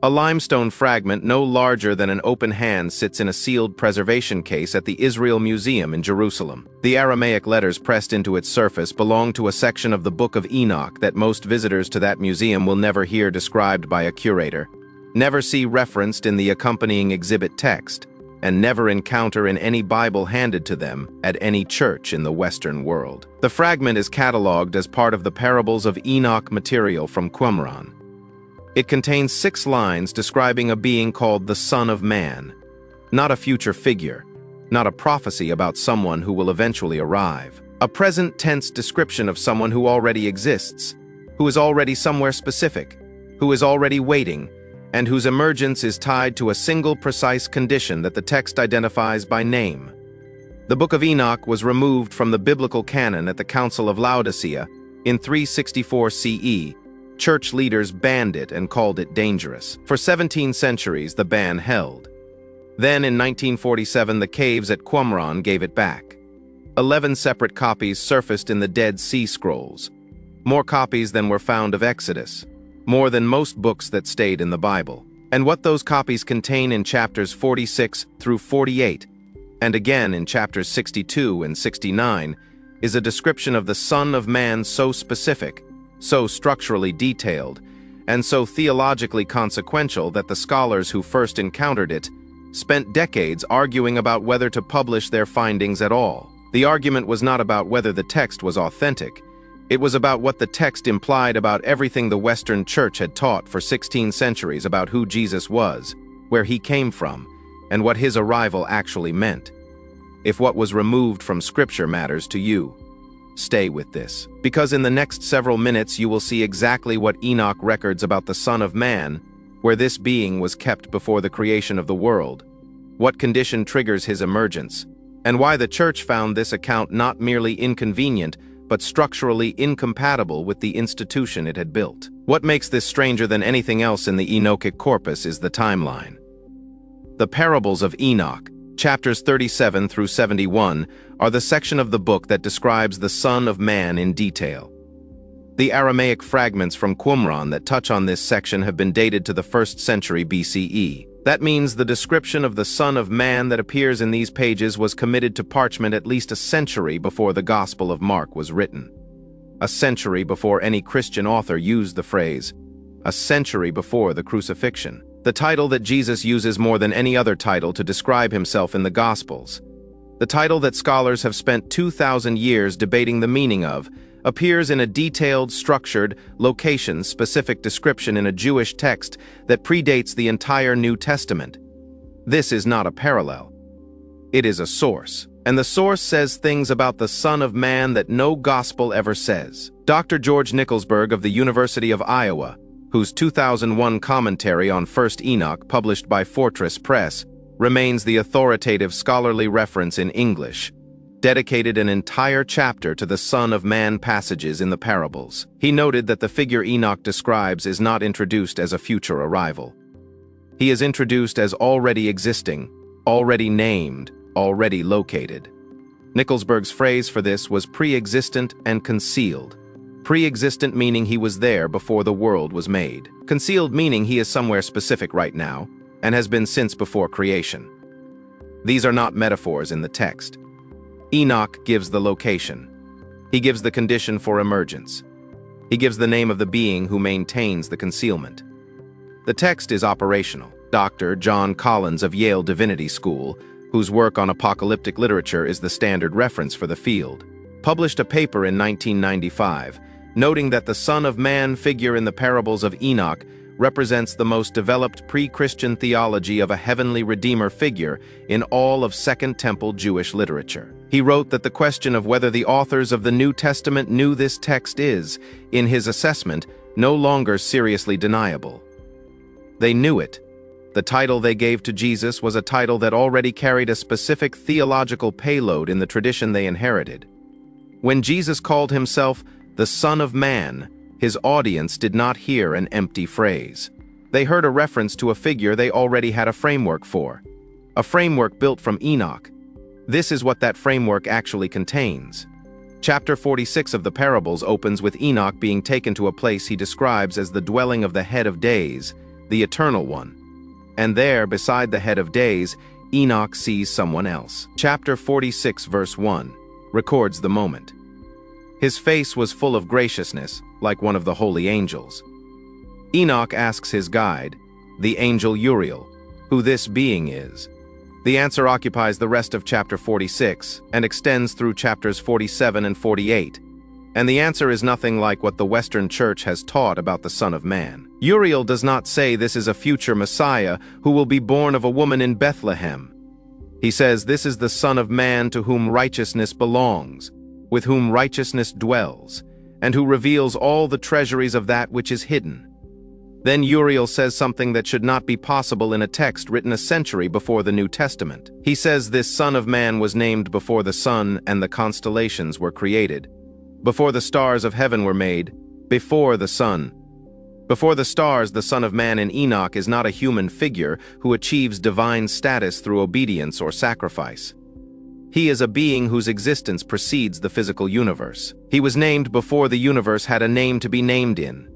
A limestone fragment no larger than an open hand sits in a sealed preservation case at the Israel Museum in Jerusalem. The Aramaic letters pressed into its surface belong to a section of the Book of Enoch that most visitors to that museum will never hear described by a curator, never see referenced in the accompanying exhibit text, and never encounter in any Bible handed to them at any church in the Western world. The fragment is catalogued as part of the Parables of Enoch material from Qumran. It contains 6 lines describing a being called the Son of Man, not a future figure, not a prophecy about someone who will eventually arrive, a present tense description of someone who already exists, who is already somewhere specific, who is already waiting, and whose emergence is tied to a single precise condition that the text identifies by name. The Book of Enoch was removed from the biblical canon at the Council of Laodicea in 364 CE. Church leaders banned it and called it dangerous. For 17 centuries, the ban held. Then, in 1947, the caves at Qumran gave it back. 11 separate copies surfaced in the Dead Sea Scrolls, more copies than were found of Exodus, more than most books that stayed in the Bible. And what those copies contain in chapters 46 through 48, and again in chapters 62 and 69, is a description of the Son of Man so specific, so structurally detailed, and so theologically consequential that the scholars who first encountered it spent decades arguing about whether to publish their findings at all. The argument was not about whether the text was authentic. It was about what the text implied about everything the Western Church had taught for 16 centuries about who Jesus was, where he came from, and what his arrival actually meant. If what was removed from Scripture matters to you, stay with this, because in the next several minutes you will see exactly what Enoch records about the Son of Man, where this being was kept before the creation of the world, what condition triggers his emergence, and why the Church found this account not merely inconvenient, but structurally incompatible with the institution it had built. What makes this stranger than anything else in the Enochic corpus is the timeline. The Parables of Enoch, chapters 37 through 71, are the section of the book that describes the Son of Man in detail. The Aramaic fragments from Qumran that touch on this section have been dated to the 1st century BCE. That means the description of the Son of Man that appears in these pages was committed to parchment at least a century before the Gospel of Mark was written. A century before any Christian author used the phrase, a century before the crucifixion. The title that Jesus uses more than any other title to describe himself in the Gospels, the title that scholars have spent 2,000 years debating the meaning of, appears in a detailed, structured, location-specific description in a Jewish text that predates the entire New Testament. This is not a parallel. It is a source, and the source says things about the Son of Man that no gospel ever says. Dr. George Nicholsburg of the University of Iowa, whose 2001 commentary on 1st Enoch, published by Fortress Press, remains the authoritative scholarly reference in English, dedicated an entire chapter to the Son of Man passages in the parables. He noted that the figure Enoch describes is not introduced as a future arrival. He is introduced as already existing, already named, already located. Nicholsburg's phrase for this was pre-existent and concealed. Pre-existent meaning he was there before the world was made. Concealed meaning he is somewhere specific right now, and has been since before creation. These are not metaphors in the text. Enoch gives the location. He gives the condition for emergence. He gives the name of the being who maintains the concealment. The text is operational. Dr. John Collins of Yale Divinity School, whose work on apocalyptic literature is the standard reference for the field, published a paper in 1995, noting that the Son of Man figure in the Parables of Enoch represents the most developed pre-Christian theology of a heavenly Redeemer figure in all of Second Temple Jewish literature. He wrote that the question of whether the authors of the New Testament knew this text is, in his assessment, no longer seriously deniable. They knew it. The title they gave to Jesus was a title that already carried a specific theological payload in the tradition they inherited. When Jesus called himself the Son of Man, his audience did not hear an empty phrase. They heard a reference to a figure they already had a framework for, a framework built from Enoch. This is what that framework actually contains. Chapter 46 of the Parables opens with Enoch being taken to a place he describes as the dwelling of the head of days, the Eternal One. And there, beside the head of days, Enoch sees someone else. Chapter 46, verse 1, records the moment. His face was full of graciousness, like one of the holy angels. Enoch asks his guide, the angel Uriel, who this being is. The answer occupies the rest of chapter 46 and extends through chapters 47 and 48. And the answer is nothing like what the Western Church has taught about the Son of Man. Uriel does not say this is a future Messiah who will be born of a woman in Bethlehem. He says this is the Son of Man to whom righteousness belongs, with whom righteousness dwells, and who reveals all the treasuries of that which is hidden. Then Uriel says something that should not be possible in a text written a century before the New Testament. He says this Son of Man was named before the sun and the constellations were created, before the stars of heaven were made, before the sun. Before the stars, the Son of Man in Enoch is not a human figure who achieves divine status through obedience or sacrifice. He is a being whose existence precedes the physical universe. He was named before the universe had a name to be named in.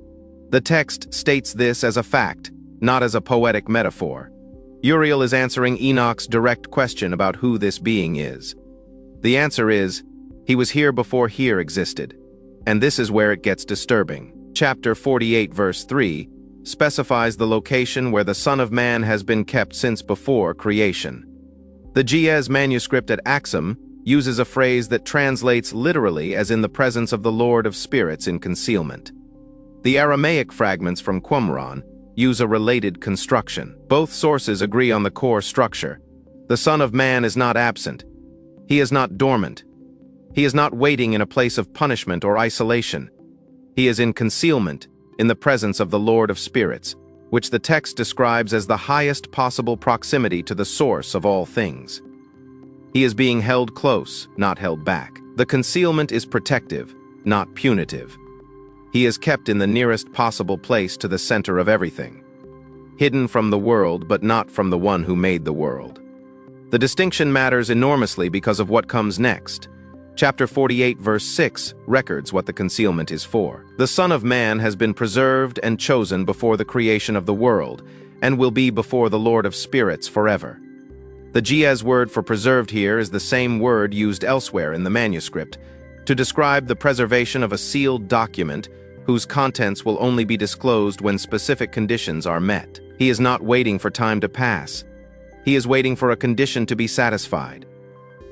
The text states this as a fact, not as a poetic metaphor. Uriel is answering Enoch's direct question about who this being is. The answer is, he was here before here existed. And this is where it gets disturbing. Chapter 48, verse 3, specifies the location where the Son of Man has been kept since before creation. The Ge'ez manuscript at Aksum uses a phrase that translates literally as in the presence of the Lord of Spirits in concealment. The Aramaic fragments from Qumran use a related construction. Both sources agree on the core structure. The Son of Man is not absent. He is not dormant. He is not waiting in a place of punishment or isolation. He is in concealment, in the presence of the Lord of Spirits, which the text describes as the highest possible proximity to the source of all things. He is being held close, not held back. The concealment is protective, not punitive. He is kept in the nearest possible place to the center of everything, hidden from the world but not from the one who made the world. The distinction matters enormously because of what comes next. Chapter 48, verse 6 records what the concealment is for. The Son of Man has been preserved and chosen before the creation of the world, and will be before the Lord of Spirits forever. The Ge'ez word for preserved here is the same word used elsewhere in the manuscript to describe the preservation of a sealed document whose contents will only be disclosed when specific conditions are met. He is not waiting for time to pass. He is waiting for a condition to be satisfied.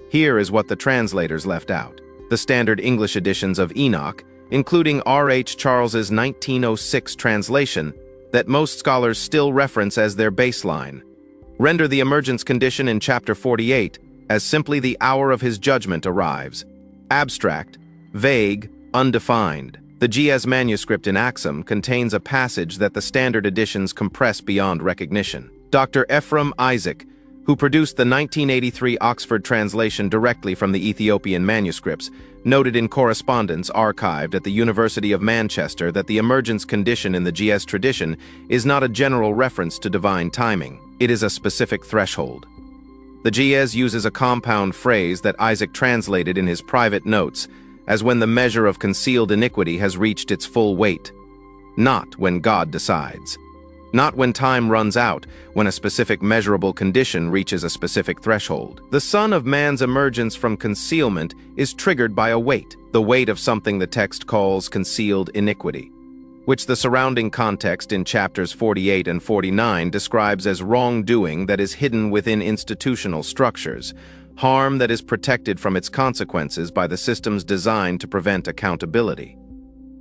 Here is what the translators left out. The standard English editions of Enoch, including R.H. Charles's 1906 translation, that most scholars still reference as their baseline, render the emergence condition in chapter 48 as simply the hour of his judgment arrives. Abstract, vague, undefined. The Ge'ez manuscript in Aksum contains a passage that the standard editions compress beyond recognition. Dr. Ephraim Isaac, who produced the 1983 Oxford translation directly from the Ethiopian manuscripts, noted in correspondence archived at the University of Manchester that the emergence condition in the Ge'ez tradition is not a general reference to divine timing. It is a specific threshold. The Ge'ez uses a compound phrase that Isaac translated in his private notes as when the measure of concealed iniquity has reached its full weight. Not when God decides. Not when time runs out, when a specific measurable condition reaches a specific threshold. The Son of Man's emergence from concealment is triggered by a weight, the weight of something the text calls concealed iniquity, which the surrounding context in chapters 48 and 49 describes as wrongdoing that is hidden within institutional structures, harm that is protected from its consequences by the systems designed to prevent accountability.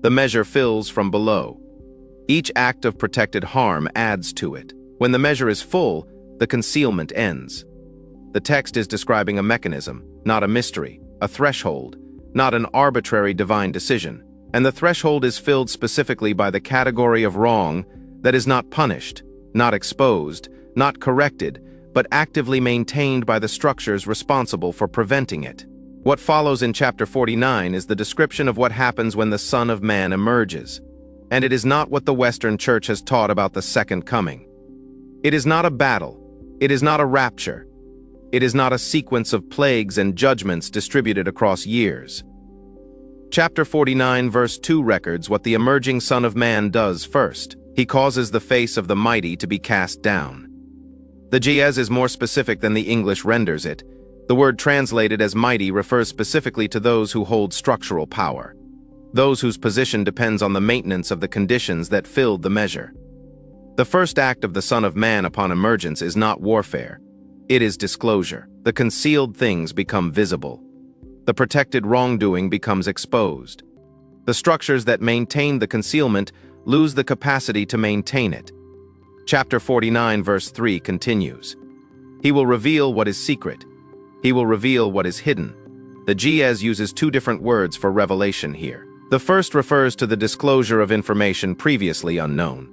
The measure fills from below. Each act of protected harm adds to it. When the measure is full, the concealment ends. The text is describing a mechanism, not a mystery, a threshold, not an arbitrary divine decision. And the threshold is filled specifically by the category of wrong that is not punished, not exposed, not corrected, but actively maintained by the structures responsible for preventing it. What follows in chapter 49 is the description of what happens when the Son of Man emerges. And it is not what the Western Church has taught about the second coming. It is not a battle. It is not a rapture. It is not a sequence of plagues and judgments distributed across years. Chapter 49 verse 2 records what the emerging Son of Man does first. He causes the face of the mighty to be cast down. The Ge'ez is more specific than the English renders it. The word translated as mighty refers specifically to those who hold structural power, those whose position depends on the maintenance of the conditions that filled the measure. The first act of the Son of Man upon emergence is not warfare. It is disclosure. The concealed things become visible. The protected wrongdoing becomes exposed. The structures that maintain the concealment lose the capacity to maintain it. Chapter 49, verse 3 continues. He will reveal what is secret. He will reveal what is hidden. The Ge'ez uses two different words for revelation here. The first refers to the disclosure of information previously unknown.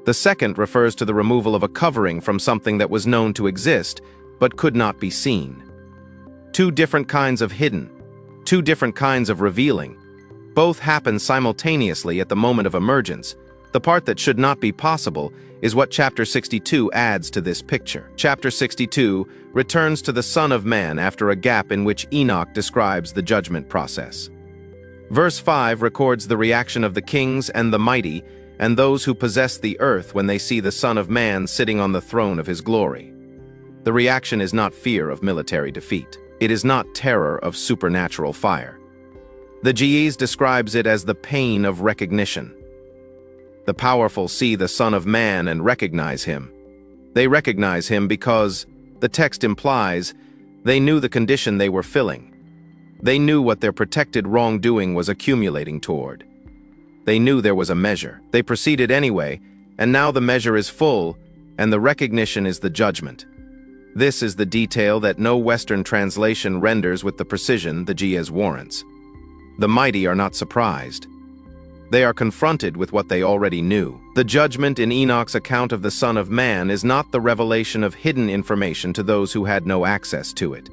The second refers to the removal of a covering from something that was known to exist, but could not be seen. Two different kinds of hidden, two different kinds of revealing. Both happen simultaneously at the moment of emergence. The part that should not be possible is what chapter 62 adds to this picture. Chapter 62 returns to the Son of Man after a gap in which Enoch describes the judgment process. Verse 5 records the reaction of the kings and the mighty and those who possess the earth when they see the Son of Man sitting on the throne of his glory. The reaction is not fear of military defeat. It is not terror of supernatural fire. The Ge'ez describes it as the pain of recognition. The powerful see the Son of Man and recognize him. They recognize him because, the text implies, they knew the condition they were filling. They knew what their protected wrongdoing was accumulating toward. They knew there was a measure. They proceeded anyway, and now the measure is full, and the recognition is the judgment. This is the detail that no Western translation renders with the precision the Ge'ez warrants. The mighty are not surprised. They are confronted with what they already knew. The judgment in Enoch's account of the Son of Man is not the revelation of hidden information to those who had no access to it.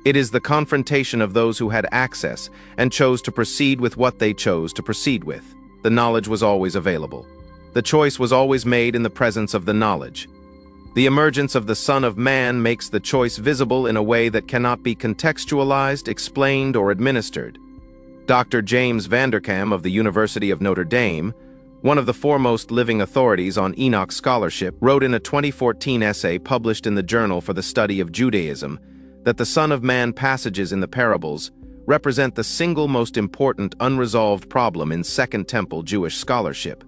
It is the confrontation of those who had access and chose to proceed with what they chose to proceed with. The knowledge was always available. The choice was always made in the presence of the knowledge. The emergence of the Son of Man makes the choice visible in a way that cannot be contextualized, explained, or administered. Dr. James Vanderkam of the University of Notre Dame, one of the foremost living authorities on Enoch scholarship, wrote in a 2014 essay published in the Journal for the Study of Judaism that the Son of Man passages in the parables represent the single most important unresolved problem in Second Temple Jewish scholarship.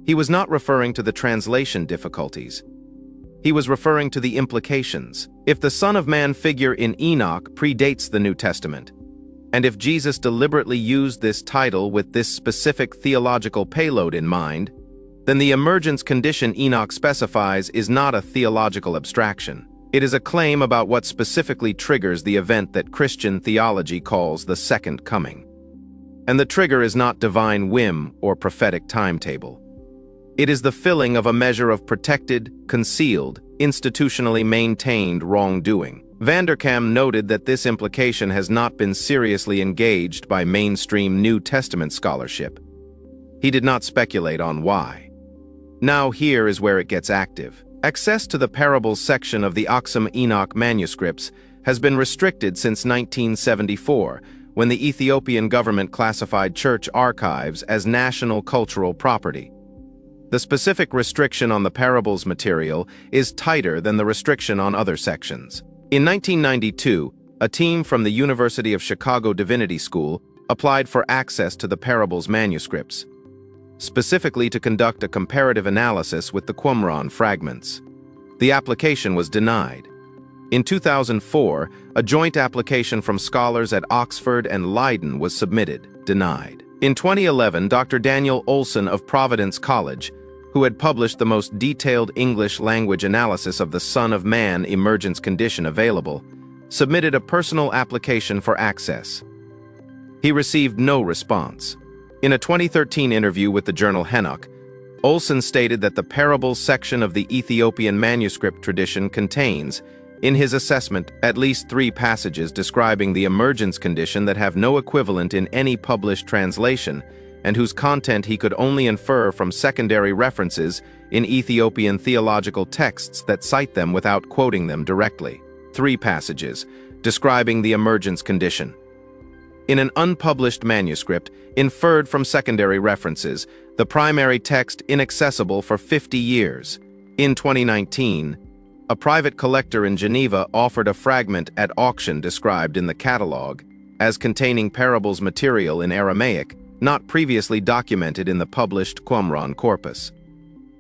He was not referring to the translation difficulties. He was referring to the implications. If the Son of Man figure in Enoch predates the New Testament, and if Jesus deliberately used this title with this specific theological payload in mind, then the emergence condition Enoch specifies is not a theological abstraction. It is a claim about what specifically triggers the event that Christian theology calls the Second Coming. And the trigger is not divine whim or prophetic timetable. It is the filling of a measure of protected, concealed, institutionally maintained wrongdoing. Vanderkam noted that this implication has not been seriously engaged by mainstream New Testament scholarship. He did not speculate on why. Now here is where it gets active. Access to the parables section of the Aksum Enoch manuscripts has been restricted since 1974, when the Ethiopian government classified church archives as national cultural property. The specific restriction on the parables material is tighter than the restriction on other sections. In 1992, a team from the University of Chicago Divinity School applied for access to the parables manuscripts, specifically to conduct a comparative analysis with the Qumran fragments. The application was denied. In 2004, a joint application from scholars at Oxford and Leiden was submitted, denied. In 2011, Dr. Daniel Olson of Providence College, who had published the most detailed English language analysis of the Son of Man emergence condition available, submitted a personal application for access. He received no response. In a 2013 interview with the journal Enoch, Olson stated that the parables section of the Ethiopian manuscript tradition contains, in his assessment, at least 3 passages describing the emergence condition that have no equivalent in any published translation, and whose content he could only infer from secondary references in Ethiopian theological texts that cite them without quoting them directly. 3 passages describing the emergence condition. In an unpublished manuscript, inferred from secondary references, the primary text inaccessible for 50 years. In 2019, a private collector in Geneva offered a fragment at auction described in the catalog as containing parables material in Aramaic, not previously documented in the published Qumran corpus.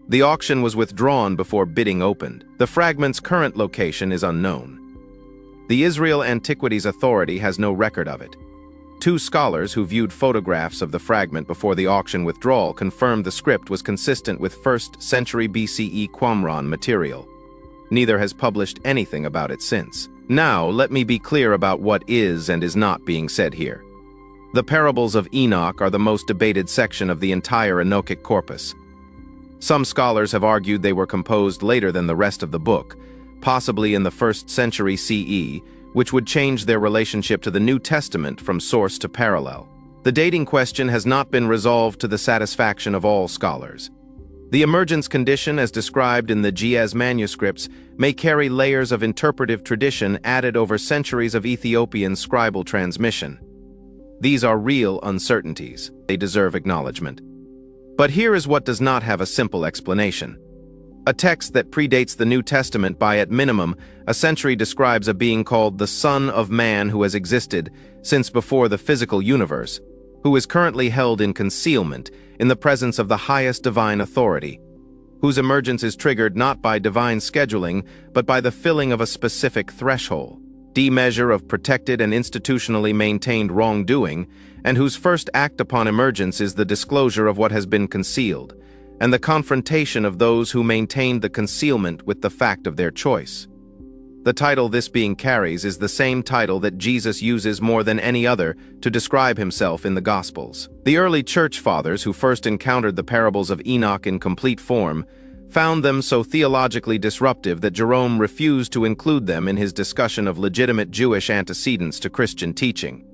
The auction was withdrawn before bidding opened. The fragment's current location is unknown. The Israel Antiquities Authority has no record of it. Two scholars who viewed photographs of the fragment before the auction withdrawal confirmed the script was consistent with 1st century BCE Qumran material. Neither has published anything about it since. Now, let me be clear about what is and is not being said here. The parables of Enoch are the most debated section of the entire Enochic corpus. Some scholars have argued they were composed later than the rest of the book, possibly in the 1st century CE, which would change their relationship to the New Testament from source to parallel. The dating question has not been resolved to the satisfaction of all scholars. The emergence condition, as described in the Ge'ez manuscripts, may carry layers of interpretive tradition added over centuries of Ethiopian scribal transmission. These are real uncertainties. They deserve acknowledgement. But here is what does not have a simple explanation. A text that predates the New Testament by at minimum a century describes a being called the Son of Man who has existed since before the physical universe, who is currently held in concealment in the presence of the highest divine authority, whose emergence is triggered not by divine scheduling, but by the filling of a specific threshold, measure of protected and institutionally maintained wrongdoing, and whose first act upon emergence is the disclosure of what has been concealed, and the confrontation of those who maintained the concealment with the fact of their choice. The title this being carries is the same title that Jesus uses more than any other to describe himself in the Gospels. The early church fathers who first encountered the parables of Enoch in complete form found them so theologically disruptive that Jerome refused to include them in his discussion of legitimate Jewish antecedents to Christian teaching.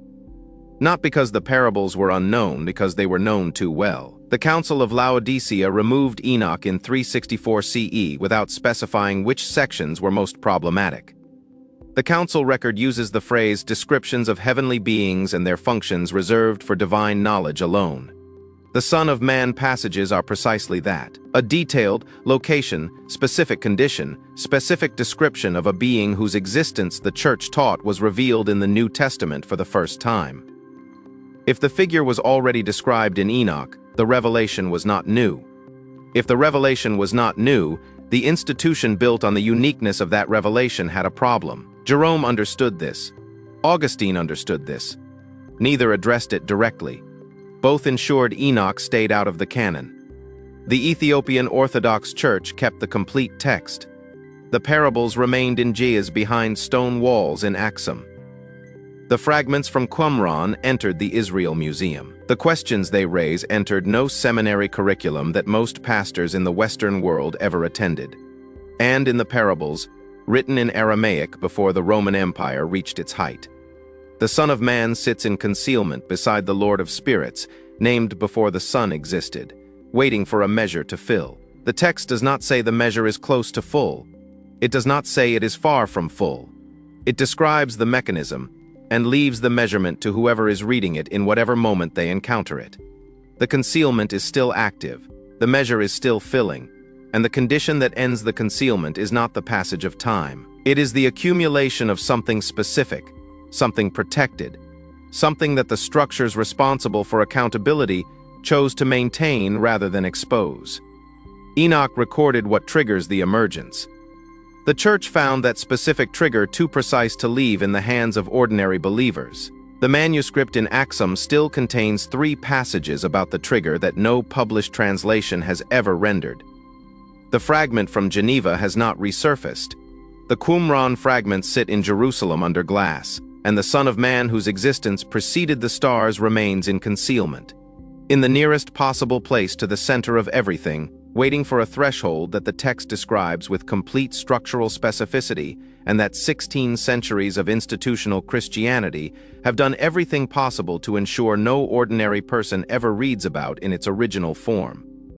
Not because the parables were unknown, because they were known too well. The Council of Laodicea removed Enoch in 364 CE without specifying which sections were most problematic. The council record uses the phrase descriptions of heavenly beings and their functions reserved for divine knowledge alone. The Son of Man passages are precisely that, a detailed, location, specific condition, specific description of a being whose existence the Church taught was revealed in the New Testament for the first time. If the figure was already described in Enoch, the revelation was not new. If the revelation was not new, the institution built on the uniqueness of that revelation had a problem. Jerome understood this. Augustine understood this. Neither addressed it directly. Both ensured Enoch stayed out of the canon. The Ethiopian Orthodox Church kept the complete text. The parables remained in Ge'ez behind stone walls in Aksum. The fragments from Qumran entered the Israel Museum. The questions they raise entered no seminary curriculum that most pastors in the Western world ever attended. And in the parables, written in Aramaic before the Roman Empire reached its height. The Son of Man sits in concealment beside the Lord of Spirits, named before the Son existed, waiting for a measure to fill. The text does not say the measure is close to full. It does not say it is far from full. It describes the mechanism and leaves the measurement to whoever is reading it in whatever moment they encounter it. The concealment is still active, the measure is still filling, and the condition that ends the concealment is not the passage of time. It is the accumulation of something specific, something protected, something that the structures responsible for accountability chose to maintain rather than expose. Enoch recorded what triggers the emergence. The Church found that specific trigger too precise to leave in the hands of ordinary believers. The manuscript in Aksum still contains 3 passages about the trigger that no published translation has ever rendered. The fragment from Geneva has not resurfaced. The Qumran fragments sit in Jerusalem under glass, and the Son of Man whose existence preceded the stars remains in concealment, in the nearest possible place to the center of everything, waiting for a threshold that the text describes with complete structural specificity, and that 16 centuries of institutional Christianity have done everything possible to ensure no ordinary person ever reads about in its original form.